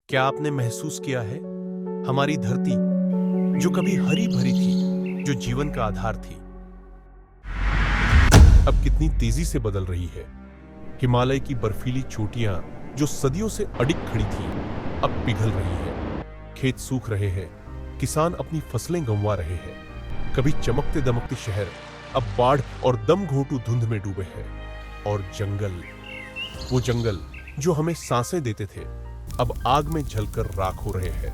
क्या आपने महसूस किया है, हमारी धरती जो कभी हरी भरी थी, जो जीवन का आधार थी, अब कितनी तेजी से बदल रही है। हिमालय की बर्फीली चोटियां जो सदियों से अडिग खड़ी थी, अब पिघल रही है। खेत सूख रहे हैं, किसान अपनी फसलें गंवा रहे हैं। कभी चमकते दमकते शहर अब बाढ़ और दम घोंटू धुंध में डूबे हैं। और जंगल, वो जंगल जो हमें सांसें देते थे, अब आग में जलकर राख हो रहे हैं।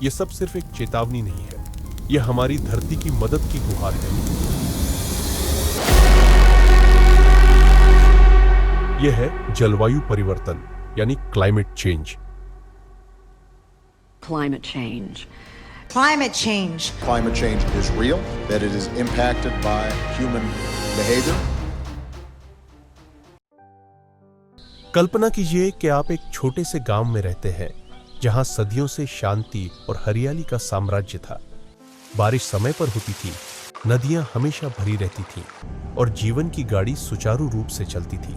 यह सब सिर्फ एक चेतावनी नहीं है, यह हमारी धरती की मदद की गुहार है। यह है जलवायु परिवर्तन यानी climate change. Climate change. Climate change. Climate change is real, that it is impacted by human behavior. कल्पना कीजिए कि आप एक छोटे से गांव में रहते हैं, जहां सदियों से शांति और हरियाली का साम्राज्य था। बारिश समय पर होती थी, नदियां हमेशा भरी रहती थीं और जीवन की गाड़ी सुचारू रूप से चलती थी।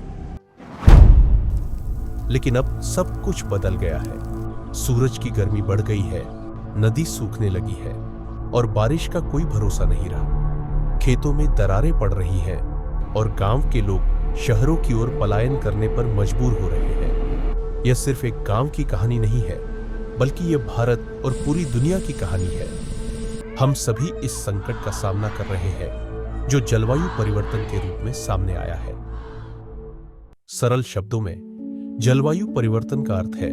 लेकिन अब सब कुछ बदल गया है। सूरज की गर्मी बढ़ गई है, नदी सूखने लगी है और बारिश का कोई भरोसा नहीं रहा। खेतों में दरारें पड़ रही हैं और गांव के लोग शहरों की ओर पलायन करने पर मजबूर हो रहे हैं। यह सिर्फ एक गांव की कहानी नहीं है, बल्कि यह भारत और पूरी दुनिया की कहानी है। हम सभी इस संकट का सामना कर रहे हैं, जो जलवायु परिवर्तन के रूप में सामने आया है। सरल शब्दों में, जलवायु परिवर्तन का अर्थ है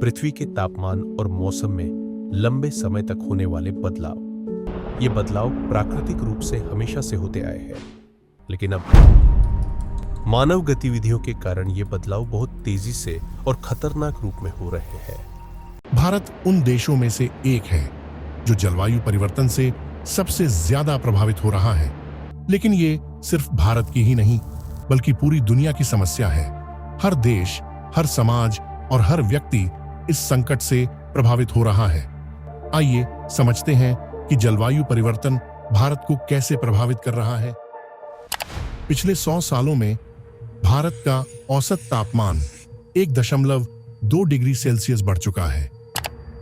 पृथ्वी के तापमान और मौसम में लंबे समय तक होने वाले बदलाव। ये बदलाव प्राकृतिक रूप से हमेशा से होते आए हैं, लेकिन अब मानव गतिविधियों के कारण ये बदलाव बहुत तेजी से और खतरनाक रूप में हो रहे हैं। भारत उन देशों में से एक है जो जलवायु परिवर्तन से सबसे ज्यादा प्रभावित हो रहा है। लेकिन ये सिर्फ भारत की ही नहीं, बल्कि पूरी दुनिया की समस्या है। हर देश, हर समाज और हर व्यक्ति इस संकट से प्रभावित हो रहा है। आइए समझते हैं कि जलवायु परिवर्तन भारत को कैसे प्रभावित कर रहा है। पिछले 100 सालों में भारत का औसत तापमान 1.2 डिग्री सेल्सियस बढ़ चुका है।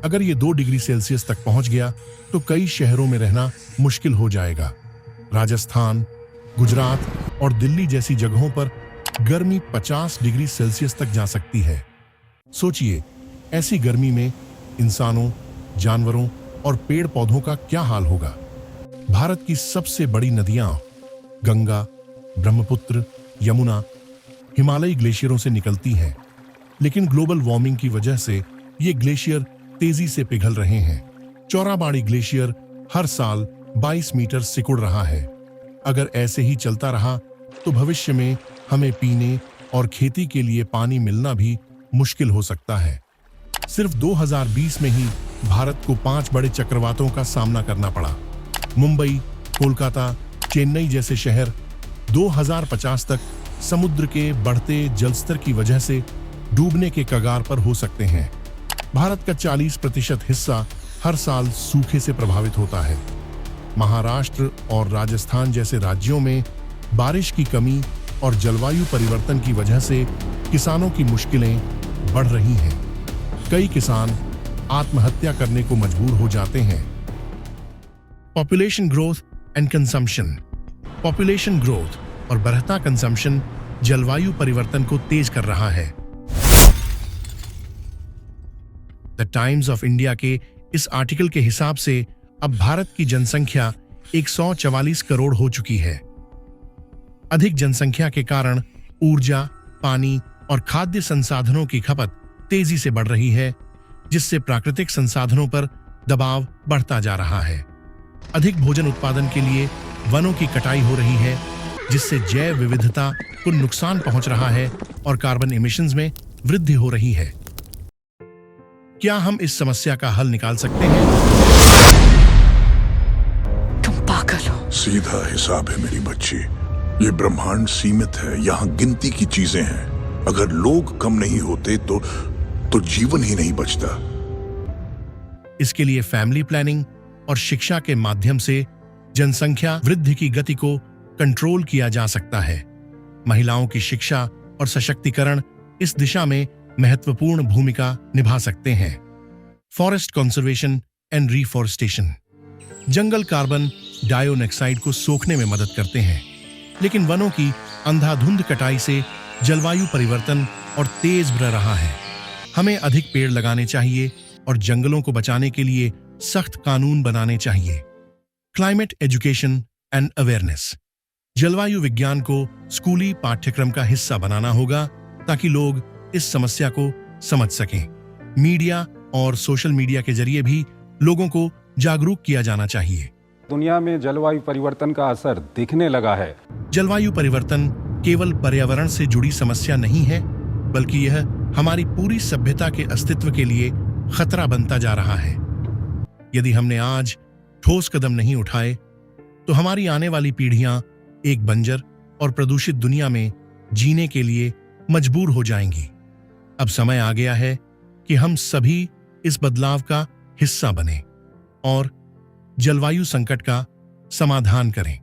अगर ये 2 डिग्री सेल्सियस तक पहुंच गया तो कई शहरों में रहना मुश्किल हो जाएगा। राजस्थान, गुजरात और दिल्ली जैसी जगहों पर गर्मी 50 डिग्री सेल्सियस तक जा सकती है। सोचिए, ऐसी गर्मी में इंसानों, जानवरों और पेड़ पौधों का क्या हाल होगा। भारत की सबसे बड़ी नदियां गंगा, ब्रह्मपुत्र, यमुना हिमालयी ग्लेशियरों से निकलती हैं, लेकिन ग्लोबल वार्मिंग की वजह से ये ग्लेशियर तेजी से पिघल रहे हैं। चौराबाड़ी ग्लेशियर हर साल 22 मीटर सिकुड़ रहा है। अगर ऐसे ही चलता रहा तो भविष्य में हमें पीने और खेती के लिए पानी मिलना भी मुश्किल हो सकता है। सिर्फ 2020 में ही भारत को 5 बड़े चक्रवातों का सामना करना पड़ा। मुंबई, कोलकाता, चेन्नई जैसे शहर 2050 तक समुद्र के बढ़ते जलस्तर की वजह से डूबने के कगार पर हो सकते हैं। भारत का 40% हिस्सा हर साल सूखे से प्रभावित होता है। महाराष्ट्र और राजस्थान जैसे राज्यों में बारिश की कमी और जलवायु परिवर्तन की वजह से किसानों की मुश्किलें बढ़ रही हैं। कई किसान आत्महत्या करने को मजबूर हो जाते हैं। Population growth and consumption. Population growth और बढ़ता कंजम्पशन जलवायु परिवर्तन को तेज कर रहा है। द टाइम्स ऑफ इंडिया के इस आर्टिकल के हिसाब से अब भारत की जनसंख्या 144 करोड़ हो चुकी है। अधिक जनसंख्या के कारण ऊर्जा, पानी और खाद्य संसाधनों की खपत तेजी से बढ़ रही है, जिससे प्राकृतिक संसाधनों पर दबाव बढ़ता जा रहा है। अधिक भोजन उत्पादन के लिए वनों की कटाई हो रही है, जिससे जैव विविधता को नुकसान पहुंच रहा है और कार्बन एमिशंस में वृद्धि हो रही है। क्या हम इस समस्या का हल निकाल सकते हैं? तुम पागल हो। सीधा हिसाब है मेरी बच्ची। ये ब्रह्मांड सीमित है, यहाँ गिनती की चीजें हैं। अगर लोग कम नहीं होते तो जीवन ही नहीं बचता। इसके लिए फैमिली प्लानिंग और शिक्षा के माध्यम से जनसंख्या वृद्धि की गति को कंट्रोल किया जा सकता है। महिलाओं की शिक्षा और सशक्तिकरण इस दिशा में महत्वपूर्ण भूमिका निभा सकते हैं। Forest conservation and reforestation. Jungle carbon dioxide को सोखने में मदद करते हैं, लेकिन वनों की अंधाधुंध कटाई से जलवायु परिवर्तन और तेज बढ़ रहा है। हमें अधिक पेड़ लगाने चाहिए और जंगलों को बचाने के लिए सख्त कानून बनाने चाहिए। Climate education and awareness. जलवायु विज्ञान को स्कूली पाठ्यक्रम का हिस्सा बनाना होगा ताकि लोग इस समस्या को समझ सकें। मीडिया और सोशल मीडिया के जरिए भी लोगों को जागरूक किया जाना चाहिए। दुनिया में जलवायु परिवर्तन का असर दिखने लगा है। जलवायु परिवर्तन केवल पर्यावरण से जुड़ी समस्या नहीं है, बल्कि यह हमारी पूरी सभ्यता के अस्तित्व के लिए खतरा बनता जा रहा है। यदि हमने आज ठोस कदम नहीं उठाए, तो हमारी आने वाली पीढ़ियां एक बंजर और प्रदूषित दुनिया में जीने के लिए मजबूर हो जाएंगी। अब समय आ गया है कि हम सभी इस बदलाव का हिस्सा बने और जलवायु संकट का समाधान करें।